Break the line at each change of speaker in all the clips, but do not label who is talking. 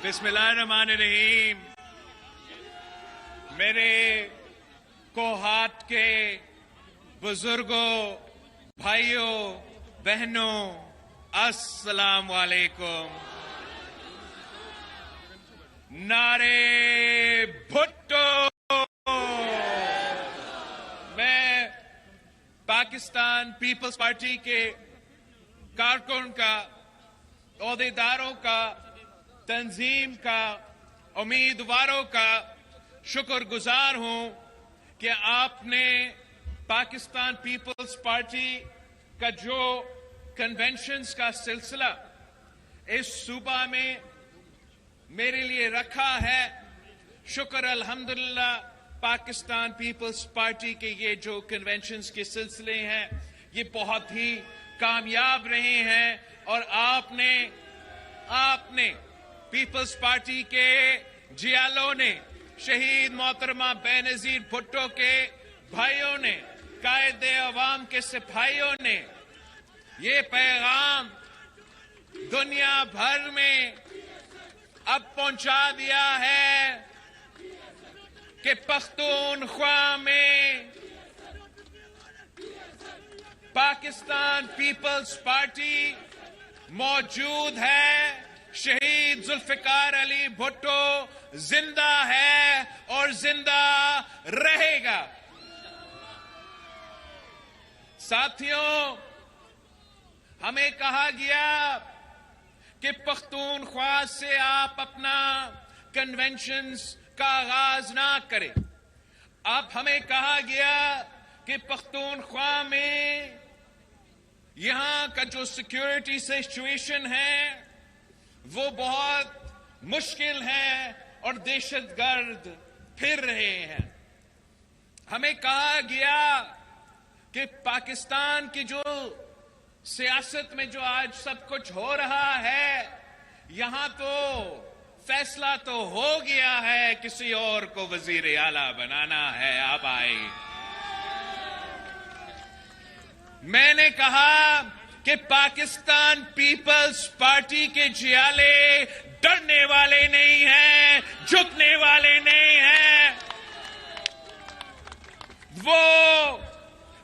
بسم اللہ الرحمن الرحیم. میرے کوہات کے بزرگوں، بھائیوں، بہنوں، السلام علیکم. نعرے بھٹو. میں پاکستان پیپلز پارٹی کے کارکن کا، عہدیداروں کا، تنظیم کا، امیدواروں کا شکر گزار ہوں کہ آپ نے پاکستان پیپلز پارٹی کا جو کنونشنز کا سلسلہ اس صوبہ میں میرے لیے رکھا ہے. شکر الحمدللہ پاکستان پیپلز پارٹی کے یہ جو کنونشنز کے سلسلے ہیں یہ بہت ہی کامیاب رہے ہیں، اور آپ نے پیپلز پارٹی کے جیالوں نے، شہید محترمہ بے نظیر بھٹو کے بھائیوں نے، قائد عوام کے سپاہیوں نے یہ پیغام دنیا بھر میں اب پہنچا دیا ہے کہ پختونخوا میں پاکستان پیپلز پارٹی موجود ہے. شہید ذوالفقار علی بھٹو زندہ ہے اور زندہ رہے گا. ساتھیوں، ہمیں کہا گیا کہ پختونخوا سے آپ اپنا کنونشنز کا آغاز نہ کریں. اب ہمیں کہا گیا کہ پختونخوا میں یہاں کا جو سیکیورٹی سچویشن ہے وہ بہت مشکل ہے اور دہشت گرد پھر رہے ہیں. ہمیں کہا گیا کہ پاکستان کی جو سیاست میں جو آج سب کچھ ہو رہا ہے، یہاں تو فیصلہ تو ہو گیا ہے، کسی اور کو وزیر اعلیٰ بنانا ہے. آپ آئے. میں نے کہا کہ پاکستان پیپلز پارٹی کے جیالے ڈرنے والے نہیں ہیں، جھکنے والے نہیں ہیں. وہ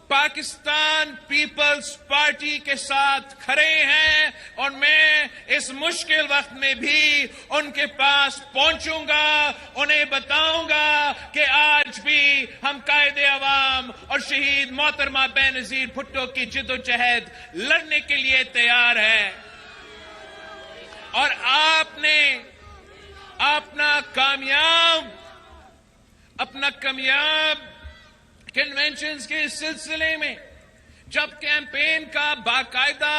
پاکستان پیپلز پارٹی کے ساتھ کھڑے ہیں، اور میں اس مشکل وقت میں بھی ان کے پاس پہنچوں گا، انہیں بتاؤں گا کہ آج بھی ہم قائد عوام اور شہید محترمہ بے نظیر بھٹو کی جد و جہد لڑنے کے لیے تیار ہے. اور آپ نے اپنا کامیاب کنونشنز کے سلسلے میں جب کیمپین کا باقاعدہ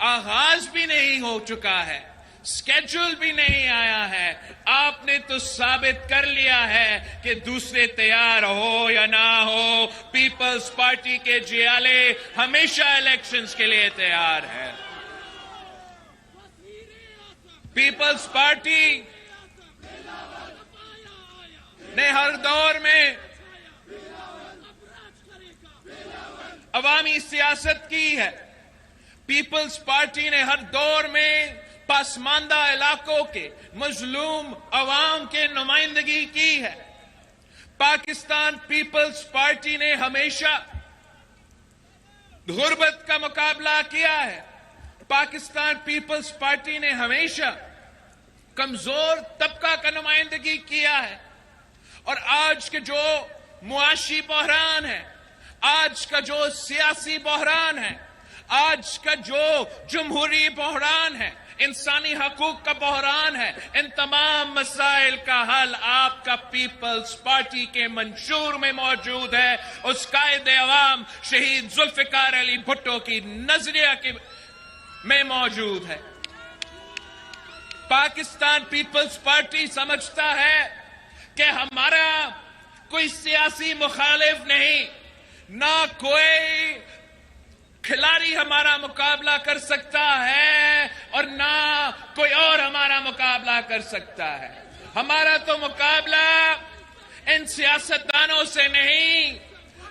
آغاز بھی نہیں ہو چکا ہے، سکیڈول بھی نہیں آیا ہے، آپ نے تو ثابت کر لیا ہے کہ دوسرے تیار ہو یا نہ ہو، پیپلز پارٹی کے جیالے ہمیشہ الیکشنز کے لیے تیار ہے. پیپلز پارٹی نے ہر دور میں عوامی سیاست کی ہے. پیپلز پارٹی نے ہر دور میں پسماندہ علاقوں کے مظلوم عوام کے نمائندگی کی ہے. پاکستان پیپلز پارٹی نے ہمیشہ غربت کا مقابلہ کیا ہے. پاکستان پیپلز پارٹی نے ہمیشہ کمزور طبقہ کا نمائندگی کیا ہے. اور آج کے جو معاشی بحران ہے، آج کا جو سیاسی بحران ہے، آج کا جو جمہوری بحران ہے، انسانی حقوق کا بحران ہے، ان تمام مسائل کا حل آپ کا پیپلز پارٹی کے منشور میں موجود ہے. اس قائد عوام شہید ذوالفقار علی بھٹو کی نظریہ میں موجود ہے. پاکستان پیپلز پارٹی سمجھتا ہے کہ ہمارا کوئی سیاسی مخالف نہیں، نہ کوئی کھلاڑی ہمارا مقابلہ کر سکتا ہے اور نہ کوئی اور ہمارا مقابلہ کر سکتا ہے. ہمارا تو مقابلہ ان سیاستدانوں سے نہیں،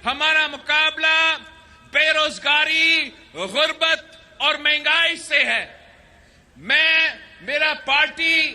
ہمارا مقابلہ بے روزگاری، غربت اور مہنگائی سے ہے. میرا پارٹی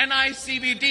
NICVD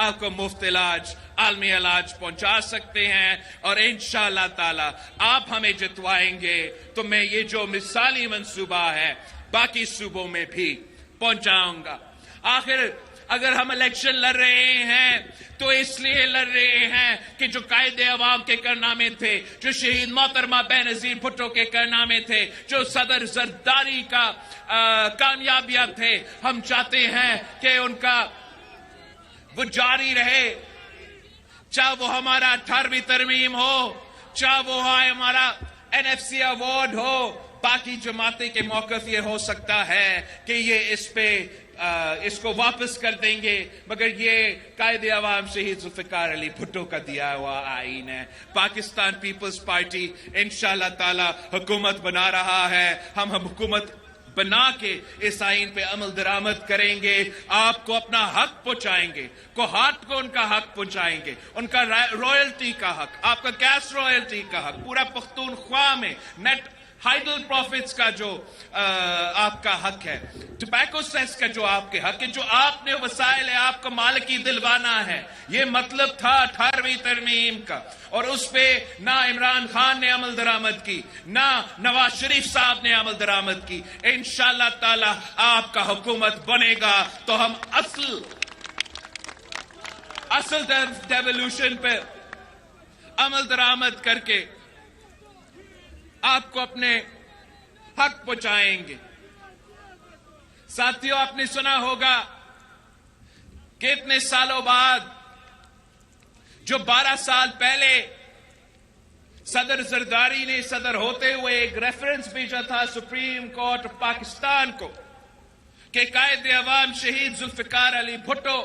آپ کو مفت علاج، عالمی علاج پہنچا سکتے ہیں، اور انشاءاللہ تعالی آپ ہمیں جتوائیں گے تو میں یہ جو مثالی منصوبہ ہے باقی صوبوں میں بھی پہنچاؤں گا۔ آخر اگر ہم الیکشن لڑ رہے ہیں تو اس لیے لڑ رہے ہیں کہ جو قائد عوام کے کارنامے تھے، جو شہید محترمہ بینظیر بھٹو کے کارنامے تھے، جو صدر زرداری کا کامیابیاں تھے، ہم چاہتے ہیں کہ ان کا وہ جاری رہے، چاہے وہ ہمارا 18ویں ترمیم ہو، چاہے وہ ہمارا NFC ایوارڈ ہو۔ باقی جماعتیں کے موقف یہ ہو سکتا ہے کہ یہ اس کو واپس کر دیں گے، مگر یہ قائد عوام شہید ذوالفقار علی بھٹو کا دیا ہوا آئین ہے۔ پاکستان پیپلز پارٹی انشاءاللہ تعالی حکومت بنا رہا ہے، ہم حکومت بنا کے اس آئین پہ عمل درآمد کریں گے، آپ کو اپنا حق پہنچائیں گے، کوہاٹ کو ان کا حق پہنچائیں گے، ان کا رائلٹی کا حق، آپ کا گیس رائلٹی کا حق، پورا پختونخوا میں نیٹ ہائیڈل پروفٹس کا جو آپ کا حق ہے، ٹوبیکو سیس کا جو آپ کے حق ہے، جو آپ نے وسائل ہے آپ کو مالکی دلوانا ہے۔ یہ مطلب تھا 18ویں ترمیم کا، اور اس پہ نہ عمران خان نے عمل درآمد کی، نہ نواز شریف صاحب نے عمل درآمد کی۔ انشاءاللہ تعالی آپ کا حکومت بنے گا تو ہم اصل ڈیولیوشن پہ عمل درآمد کر کے آپ کو اپنے حق پہنچائیں گے۔ ساتھیوں، آپ نے سنا ہوگا کہ اتنے سالوں بعد، جو 12 سال پہلے صدر زرداری نے صدر ہوتے ہوئے ایک ریفرنس بھیجا تھا سپریم کورٹ آف پاکستان کو کہ قائد عوام شہید ذوالفقار علی بھٹو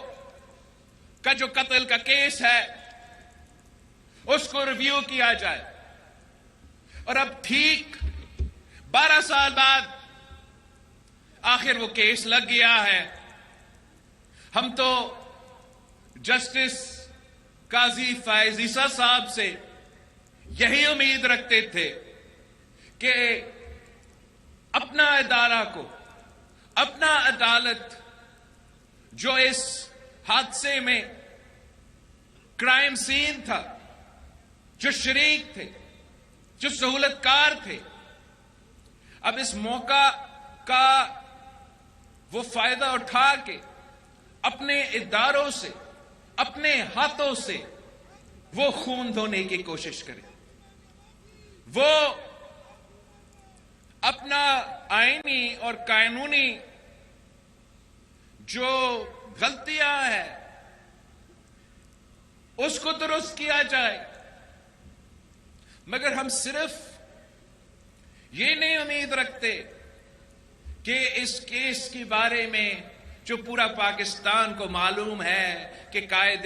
کا جو قتل کا کیس ہے اس کو ریویو کیا جائے، اور اب ٹھیک 12 سال بعد آخر وہ کیس لگ گیا ہے۔ ہم تو جسٹس قاضی فائز عیسیٰ صاحب سے یہی امید رکھتے تھے کہ اپنا ادارہ کو، اپنا عدالت جو اس حادثے میں کرائم سین تھا، جو شریک تھے، جو سہولت کار تھے، اب اس موقع کا وہ فائدہ اٹھا کے اپنے اداروں سے، اپنے ہاتھوں سے وہ خون دھونے کی کوشش کریں، وہ اپنا آئینی اور قانونی جو غلطیاں ہیں اس کو درست کیا جائے۔ مگر ہم صرف یہ نہیں امید رکھتے کہ اس کیس کے بارے میں جو پورا پاکستان کو معلوم ہے کہ قائد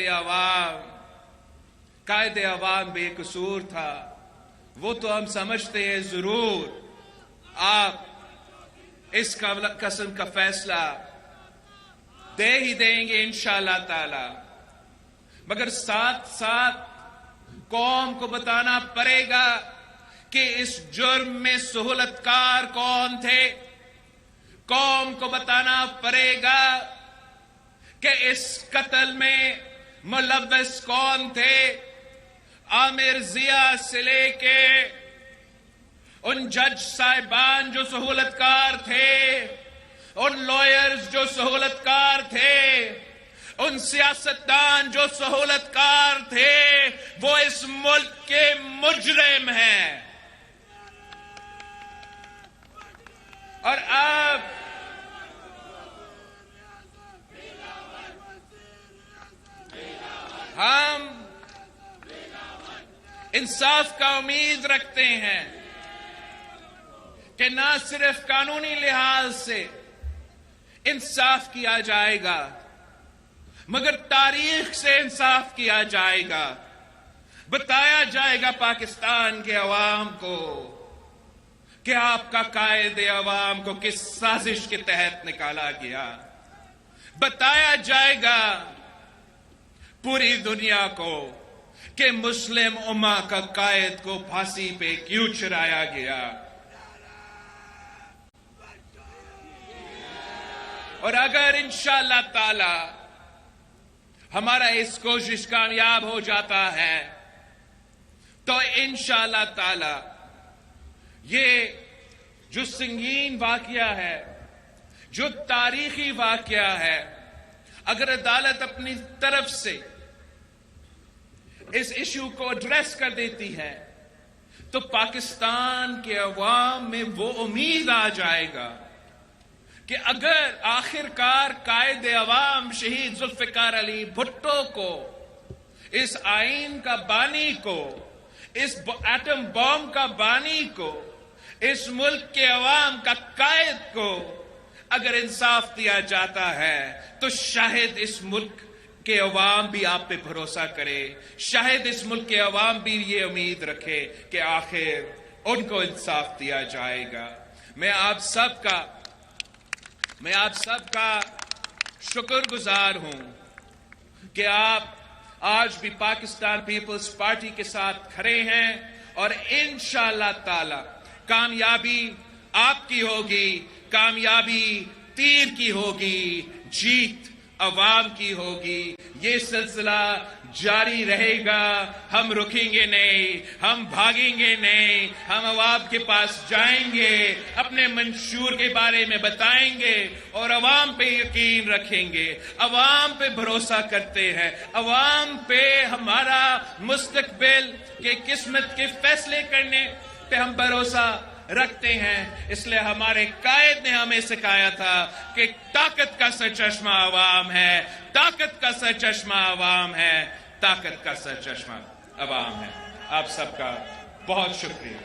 عوام بے قصور تھا، وہ تو ہم سمجھتے ہیں ضرور آپ اس قسم کا فیصلہ دے ہی دیں گے انشاءاللہ تعالی، مگر ساتھ ساتھ قوم کو بتانا پڑے گا کہ اس جرم میں سہولت کار کون تھے، قوم کو بتانا پڑے گا کہ اس قتل میں ملوث کون تھے۔ عامر ضیاء سے لے کے ان جج صاحبان جو سہولت کار تھے، ان لائرز جو سہولت کار تھے، ان سیاستدان جو سہولت کار تھے، وہ اس ملک کے مجرم ہیں۔ اور اب ہم انصاف کا امید رکھتے ہیں کہ نہ صرف قانونی لحاظ سے انصاف کیا جائے گا، مگر تاریخ سے انصاف کیا جائے گا، بتایا جائے گا پاکستان کے عوام کو کہ آپ کا قائد عوام کو کس سازش کے تحت نکالا گیا، بتایا جائے گا پوری دنیا کو کہ مسلم امہ کا قائد کو پھانسی پہ کیوں چڑھایا گیا۔ اور اگر انشاءاللہ تعالی ہمارا اس کوشش کامیاب ہو جاتا ہے تو انشاءاللہ تعالی یہ جو سنگین واقعہ ہے، جو تاریخی واقعہ ہے، اگر عدالت اپنی طرف سے اس ایشو کو ایڈریس کر دیتی ہے تو پاکستان کے عوام میں وہ امید آ جائے گا کہ اگر آخرکار قائد عوام شہید ذوالفقار علی بھٹو کو، اس آئین کا بانی کو، اس ایٹم بم کا بانی کو، اس ملک کے عوام کا قائد کو اگر انصاف دیا جاتا ہے تو شاید اس ملک کے عوام بھی آپ پہ بھروسہ کرے، شاید اس ملک کے عوام بھی یہ امید رکھے کہ آخر ان کو انصاف دیا جائے گا۔ میں آپ سب کا شکر گزار ہوں کہ آپ آج بھی پاکستان پیپلز پارٹی کے ساتھ کھڑے ہیں، اور انشاءاللہ تعالی کامیابی آپ کی ہوگی، کامیابی تیر کی ہوگی، جیت عوام کی ہوگی۔ یہ سلسلہ جاری رہے گا، ہم رکیں گے نہیں، ہم بھاگیں گے نہیں، ہم عوام کے پاس جائیں گے، اپنے منشور کے بارے میں بتائیں گے اور عوام پہ یقین رکھیں گے، عوام پہ بھروسہ کرتے ہیں، عوام پہ ہمارا مستقبل کے قسمت کے فیصلے کرنے پہ ہم بھروسہ رکھتے ہیں۔ اس لیے ہمارے قائد نے ہمیں سکھایا تھا کہ طاقت کا سرچشمہ عوام ہے، طاقت کا سرچشمہ عوام ہے، طاقت کا سرچشمہ عوام ہے۔ آپ سب کا بہت شکریہ۔